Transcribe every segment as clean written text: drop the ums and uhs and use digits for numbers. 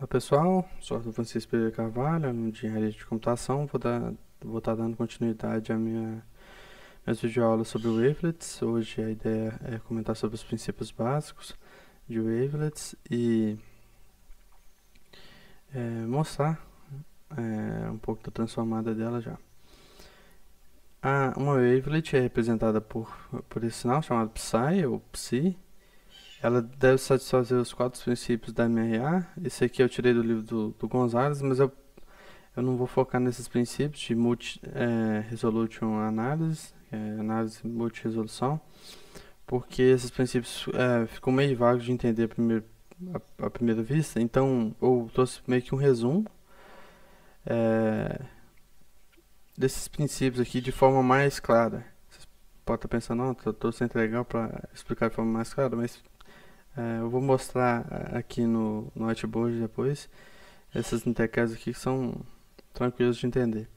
Olá pessoal, sou Arthur Francisco Pereira Carvalho, aluno de Engenharia de Computação. Vou estar dando continuidade minhas videoaulas sobre wavelets. Hoje a ideia é comentar sobre os princípios básicos de wavelets e mostrar um pouco da transformada dela já. Uma wavelet é representada por esse sinal chamado Psi ou Psi. Ela deve satisfazer os 4 princípios da MRA. Esse aqui eu tirei do livro do Gonzalez, mas eu não vou focar nesses princípios de Multi-Resolution Analysis, análise multi-resolução, porque esses princípios ficam meio vagos de entender à primeira vista. Então eu trouxe meio que um resumo desses princípios aqui de forma mais clara. Vocês podem estar pensando, não, estou sendo legal para explicar de forma mais clara, mas eu vou mostrar aqui no whiteboard depois. Essas intercalas aqui que são tranquilos de entender.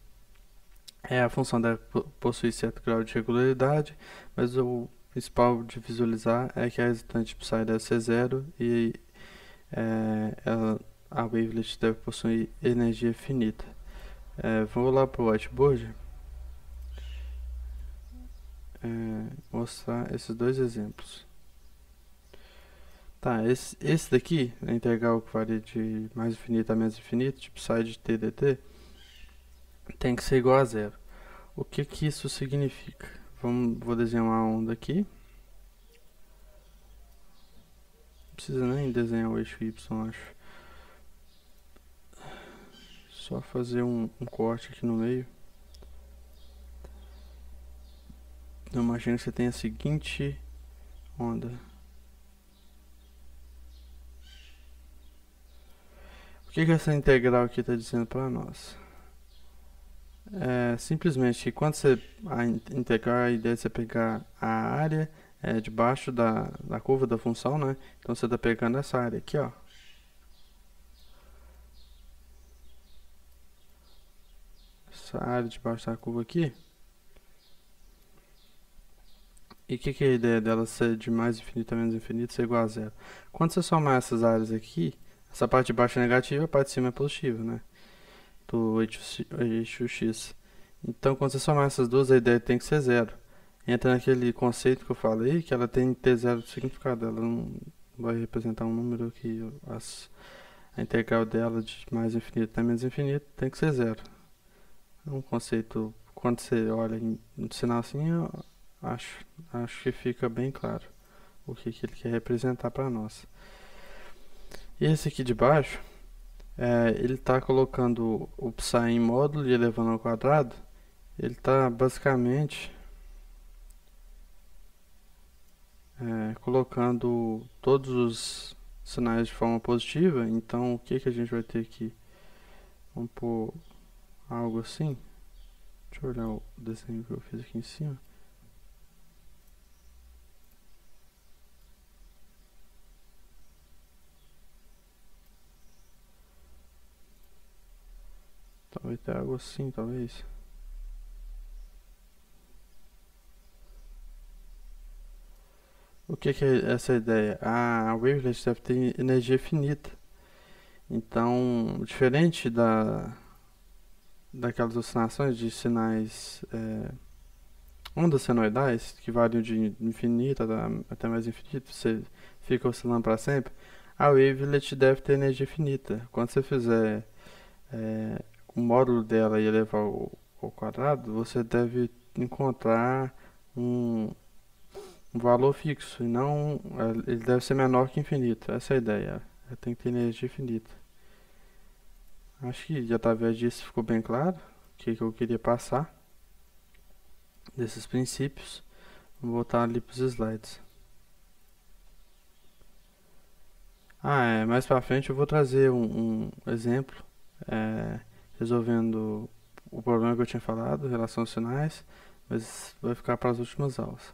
A função deve possuir certo grau de regularidade, mas o principal de visualizar é que a resultante psi deve ser zero e a wavelet deve possuir energia finita. Vou lá para o whiteboard mostrar esses dois exemplos. Tá, esse daqui, a integral que varia de mais infinito a menos infinito, de psi de t dt, tem que ser igual a zero. O que isso significa? Vou desenhar uma onda aqui. Não precisa nem desenhar o eixo y, acho. Só fazer um corte aqui no meio. Eu imagino que você tem a seguinte onda. O que essa integral aqui está dizendo para nós? Simplesmente que quando você integrar, a ideia é você pegar a área debaixo da curva da função, né? Então você está pegando essa área aqui, ó. Essa área debaixo da curva aqui. E o que é a ideia dela ser de mais infinito a menos infinito ser igual a zero? Quando você somar essas áreas aqui, essa parte de baixo é negativa, a parte de cima é positiva, né? Do eixo x. Então, quando você somar essas duas, a ideia tem que ser zero. Entra naquele conceito que eu falei, que ela tem que ter zero de significado. Ela não vai representar um número que a integral dela de mais infinito até menos infinito tem que ser zero. É um conceito, quando você olha no sinal assim, eu acho que fica bem claro o que ele quer representar para nós. E esse aqui de baixo, ele está colocando o psi em módulo e elevando ao quadrado. Ele está basicamente colocando todos os sinais de forma positiva. Então o que a gente vai ter aqui? Vamos pôr algo assim. Deixa eu olhar o desenho que eu fiz aqui em cima. Talvez ter algo assim, talvez. O que é essa ideia? A wavelet deve ter energia finita. Então, diferente daquelas oscilações de sinais ondas senoidais, que variam de infinito até mais infinito, você fica oscilando para sempre, a wavelet deve ter energia finita. Quando você fizer o módulo dela e elevar ao quadrado, você deve encontrar um valor fixo, e não ele deve ser menor que infinito. Essa é a ideia. Tem que ter energia finita. Acho que através disso ficou bem claro o que eu queria passar desses princípios. Vou voltar ali para os slides. Mais para frente eu vou trazer um exemplo resolvendo o problema que eu tinha falado em relação aos sinais, mas vai ficar para as últimas aulas.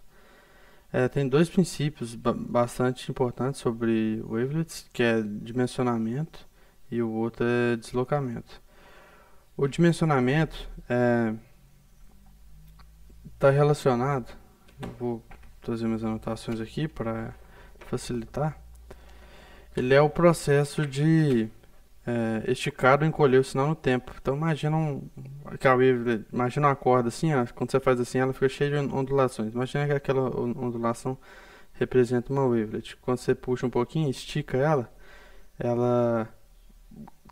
Tem dois princípios bastante importantes sobre wavelets, que é dimensionamento e o outro é deslocamento. O dimensionamento está relacionado, eu vou trazer minhas anotações aqui para facilitar. Ele é o processo de esticar ou encolher o sinal no tempo. Então imagina que a wavelet, imagina uma corda assim, ó, quando você faz assim, ela fica cheia de ondulações. Imagina que aquela ondulação representa uma wavelet. Quando você puxa um pouquinho, estica ela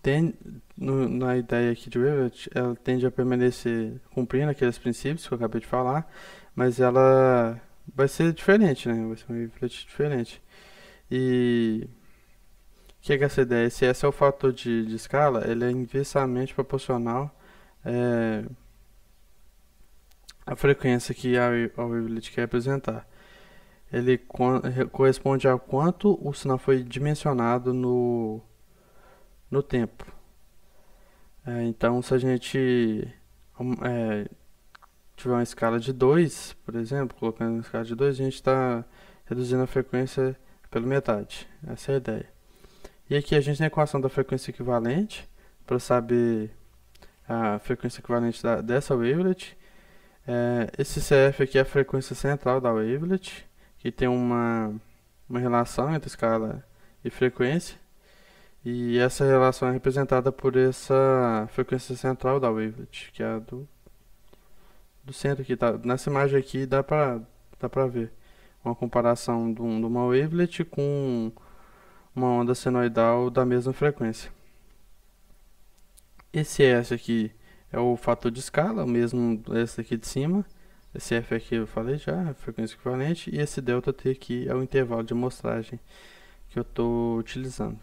tem na ideia aqui de wavelet, ela tende a permanecer cumprindo aqueles princípios que eu acabei de falar, mas ela vai ser diferente, né? Vai ser uma wavelet diferente. E o que é essa ideia? Se esse é o fator de escala, ele é inversamente proporcional é, à frequência que a wavelet quer representar. Ele corresponde a quanto o sinal foi dimensionado no tempo. Então, se a gente tiver uma escala de 2, por exemplo, colocando uma escala de 2, a gente está reduzindo a frequência pela metade. Essa é a ideia. E aqui a gente tem a equação da frequência equivalente, para saber a frequência equivalente dessa wavelet. Esse CF aqui é a frequência central da wavelet, que tem uma relação entre escala e frequência. E essa relação é representada por essa frequência central da wavelet, que é a do centro aqui. Tá? Nessa imagem aqui dá pra ver uma comparação de uma wavelet com uma onda senoidal da mesma frequência. Esse S aqui é o fator de escala, o mesmo esse aqui de cima. Esse F aqui eu falei já, frequência equivalente. E esse delta T aqui é o intervalo de amostragem que eu estou utilizando.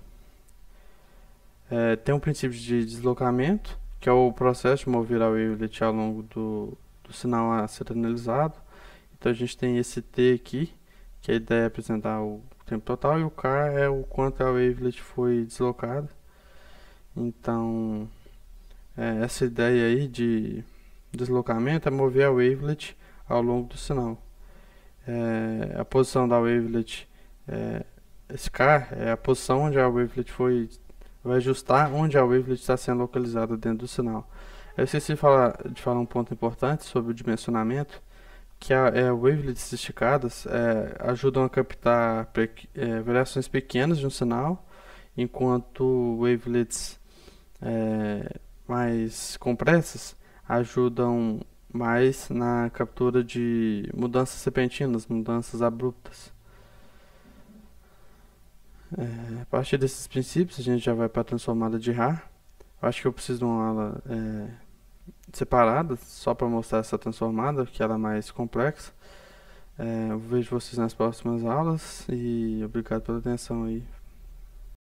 Tem um princípio de deslocamento, que é o processo de mover a wavelet ao longo do sinal a ser analisado. Então a gente tem esse T aqui, que a ideia é apresentar o tempo total, e o K é o quanto a wavelet foi deslocada. Então, essa ideia aí de deslocamento é mover a wavelet ao longo do sinal. A posição da wavelet, esse K é a posição onde a wavelet vai ajustar onde a wavelet está sendo localizada dentro do sinal. Eu esqueci de falar um ponto importante sobre o dimensionamento, que wavelets esticadas ajudam a captar variações pequenas de um sinal, enquanto wavelets mais compressas ajudam mais na captura de mudanças repentinas, mudanças abruptas. A partir desses princípios, a gente já vai para a transformada de Ra. Eu acho que eu preciso de uma aula separada, só para mostrar essa transformada, que ela é mais complexa. Eu vejo vocês nas próximas aulas e obrigado pela atenção aí.